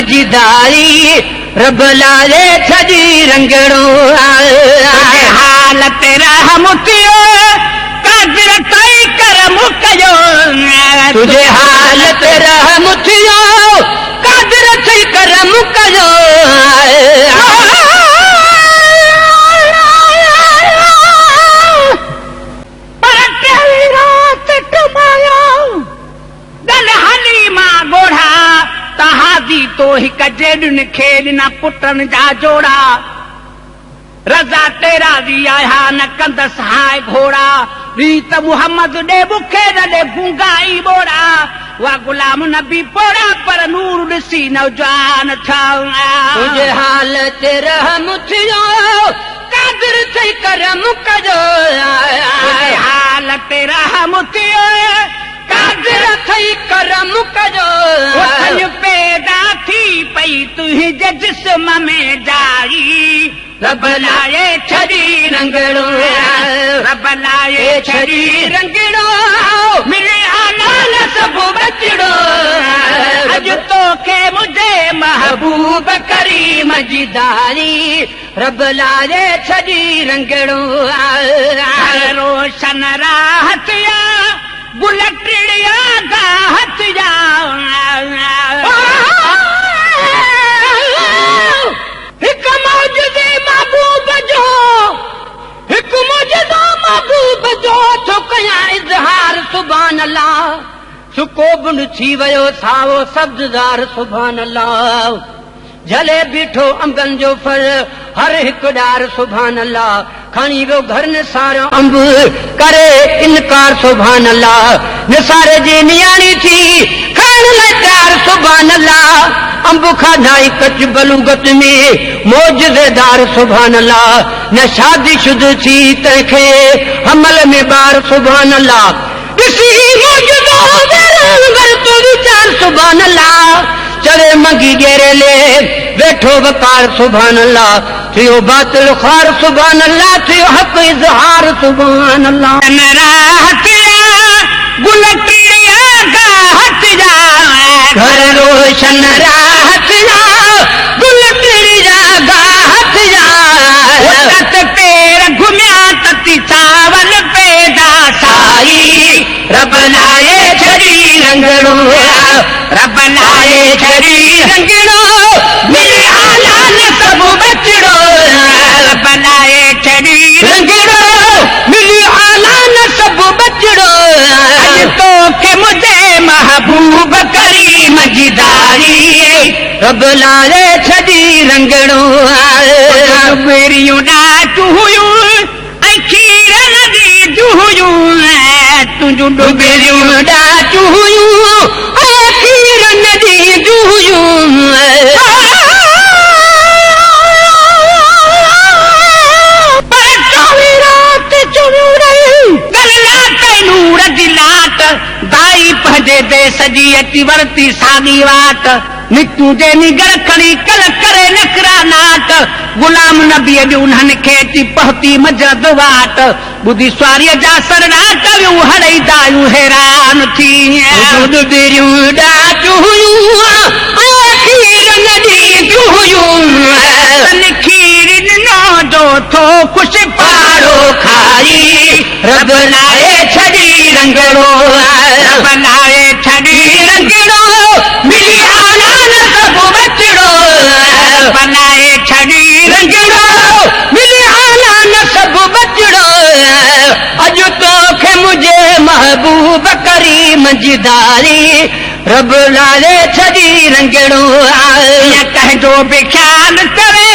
मजिदारी रब लाए छड़ी रंगड़ो हालत रहम थियो कादिर तई करम कयो तुझे हालत रहम थियो कादिर तई करम कयो तो हिक जेडुन खेल न पुटन जा जोड़ा रज़ा तेरा दी आया न कंदस हाय घोड़ा रीत मुहम्मद दे बुखे दे गुंगाई बोड़ा वा गुलाम नबी पोड़ा पर नूर ॾिसी नौजवान था तुझे हालत रहम थियो कादिर थई करम कजो हालत रहम थियो कादिर थई करम कजो पैदा थी पई तुंहिंजे जिस्म में जाई रब लाए छड़ी रंगड़ो रब लाए छड़ी रंगड़ो मिले आलाल सब बचड़ो अज तो के मुझे महबूब करीम मजिदारी रब लाए छड़ी रंगड़ो रोशन राहत या बुलटिया गाहत जा हिक मौजूदे महबूब जो हिक मौजूदा महबूब जो छो कया इज़हार सुभान अल्लाह सुको बुंड थी वयो सावो सब्ज़दार सुभान अल्लाह झले बीठो अंबन जो फल हर हिक डार सुभान अल्लाह खणी वो घर निसारो अंब करे इनकार सुभान अल्लाह निसारे जी नियाणी थी खान लाचार सुभान अल्लाह अंब खाधाई कच बलूगत में मौजज़ेदार सुभान अल्लाह न शादी शुद थी तंखे हमल में बार सुभान अल्लाह ॾिसी मौजूदो तो विचार सुभान अल्लाह चले मंगी गेरे ले बैठो वकार सुभान अल्लाह थियो बातिल ख़ार सुभान अल्लाह थियो हक इज़हार सुभान अल्लाह गुलटिया गाहत जा घर रोशन राहत जा गुलटिया गाहत जा तत पेर घुमिया तती चावल पैदा साई रब लाए छड़ी रंगड़ो रब लाए छड़ी रंगड़ो मिले आलान सब बचड़ो रब लाए छड़ी रंगड़ो मिले आलान सब बचड़ो तो के मुझे महबूब करीम मजिदारी रब लाए छड़ी रंगड़ो बेरियूं ॾाचू हुयूं ऐं खीर नदी जुहुयूं तुंहिंजूं बेरियूं ॾाचू हुयूं ऐं खीर नदी जुहुयूं दाई पंहिंजे देश जी अची वरती साॻी वाट निकू जे निगर खणी कल करे नकरा नाट गुलाम नबीअ बि उन्हनि खे अची पहुती मजद वाट ॿुधी स्वारीअ जा सरनाट वियूं हड़ई दायूं हैरान थी बेरियूं ॾाचू हुयूं खीर नदी जुहुयूं खीर ॾिनो जो थो ख़ुशि पाड़ो खाई रब लाए छड़ी रंगड़ो रब लाए छड़ी रंगड़ो मिली आलान सब बचड़ो रब लाए छड़ी रंगड़ो मिली आलान सब बचड़ो अज तो खे मुझे महबूब करीम मजिदारी रब लाए छड़ी रंगड़ो कंहिंजो बि ख्याल करे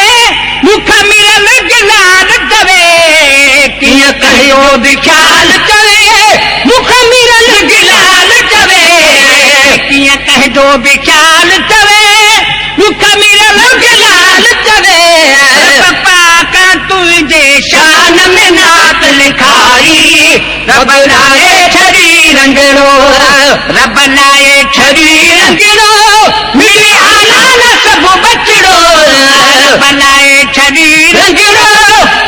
मुख मिलल गिलाल करे कीअं कहियो बि ख्याल करे मुख मिलल गिलाल करे कीअं कंहिंजो बि ख्याल करे मुख मिलल गिलाल करे पप्पा का तुंहिंजे शान में नात लिखाई रब लाए छड़ी रंगड़ो रब लाए छड़ी रंगड़ो मिली आलान सब बचड़ो रब लाए छड़ी रंगड़ो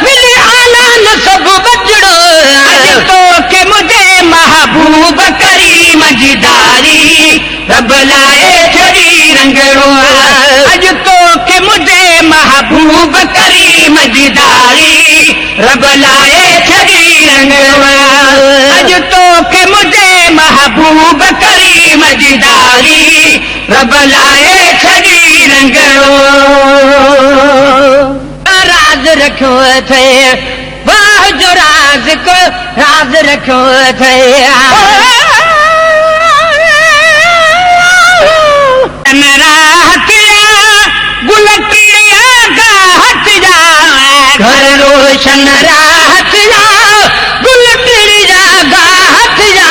मिली आलान सब बचड़ो तो के मुझे महबूब करीम मजिदारी रब लाए छड़ी रंगड़ो महबूब करीम जी दाढ़ी रब लाए छड़ी रंगवा अज तो के मुझे महबूब करीम जी दाढ़ी रब लाए छड़ी रंगवा राज रखो थे वाह जो राज को राज रखो थे घर रोशन राहत जा गुल टिड़ी जा गाहत जा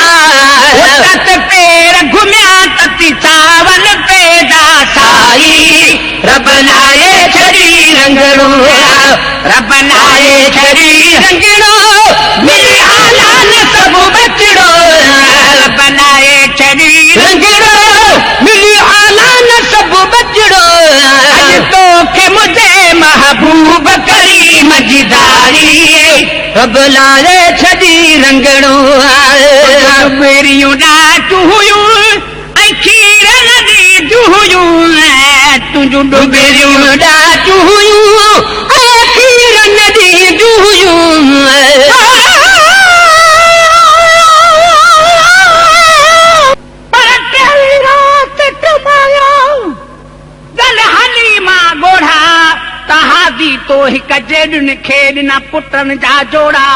तत पेर घुमिया तती चावल पैदा साई रब लाए छड़ी रंगड़ो रब लाए छड़ी रंगड़ो मिली हालान सब बचड़ो रब लाए छड़ी रंगड़ो मिली हालान सब बचड़ो तो के मुझे महबूब करीम जी दाढ़ी रब लाए छड़ी रंगड़ो मेरियूं ॾाचूं हुयूं ऐं खीर नदी जुहुयूं तुंहिंजूं डुबेरियूं ॾाचूं हुयूं ऐं खीर नदी जुहुयूं पर कहिड़ी राति कमायो दल हली मां ॻोढ़ा तहादी तो हिक जेॾुनि खे ॾिना पुटनि जा जोड़ा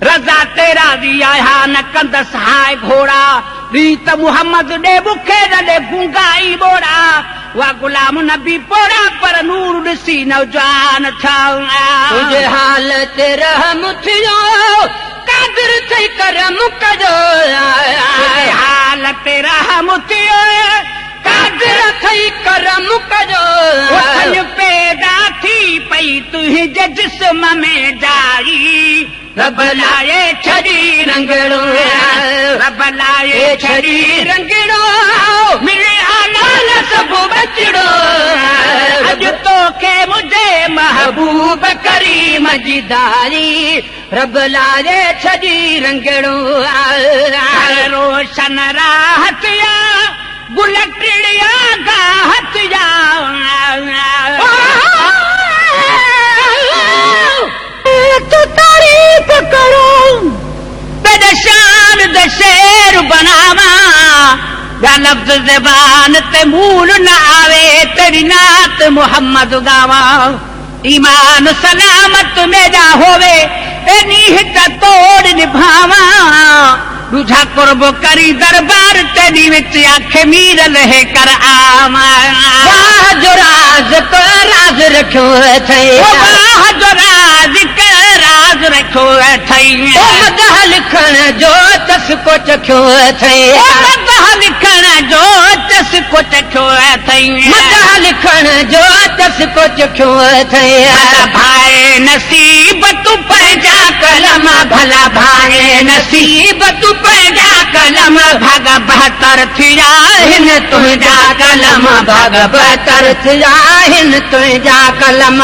रज़ा तेरा दी आया न कंदसि हाय घोड़ा रीत मुहम्मद ॾे बुखे न ॾे गुंगाई बोड़ा वा गुलाम नबी पोड़ा पर नूर ॾिसी नौजवान तुंहिंजे हाल ते रहम थियो कादिर थई करम कजो हाल ते रहम थियो कादिर थई करम कजो पैदा थी पई तुंहिंजे जिस्म में जाई रब लाए छड़ी रंगड़ो रब लाए छड़ी रंगड़ो मिले हालाल सब बचड़ो अज तो के मुझे महबूब करीम जी दाढ़ी रब लाए छड़ी रंगड़ो रोशन राहत या गुल टिड़िया गाहत या तो तारीफ करो बेदशान दशेर बनावा या लफ्ज ज़बान ते मूल न आवे तेरी नात मोहम्मद गावा ईमान सलामत मेरा होवे एनी हित तोड़ निभावा रुझा कुर्ब करी दरबार तेरी विच आखे मीर लहे कर आमा वाह जो राज को राज रखो थे वाह जो राज के राज रखो थई मदह लिखण जो चस को चखो थे मदह लिखण जो चस को चखो थई मदह लिखण जो चस को चखो थे भाई नसीब तू पैजा कलम भला भाई नसीब तू पैजा कलम भग बहतर थिया हिन तुंहिंजा कलम भग बहतर थिया हिन तुंहिंजा कलम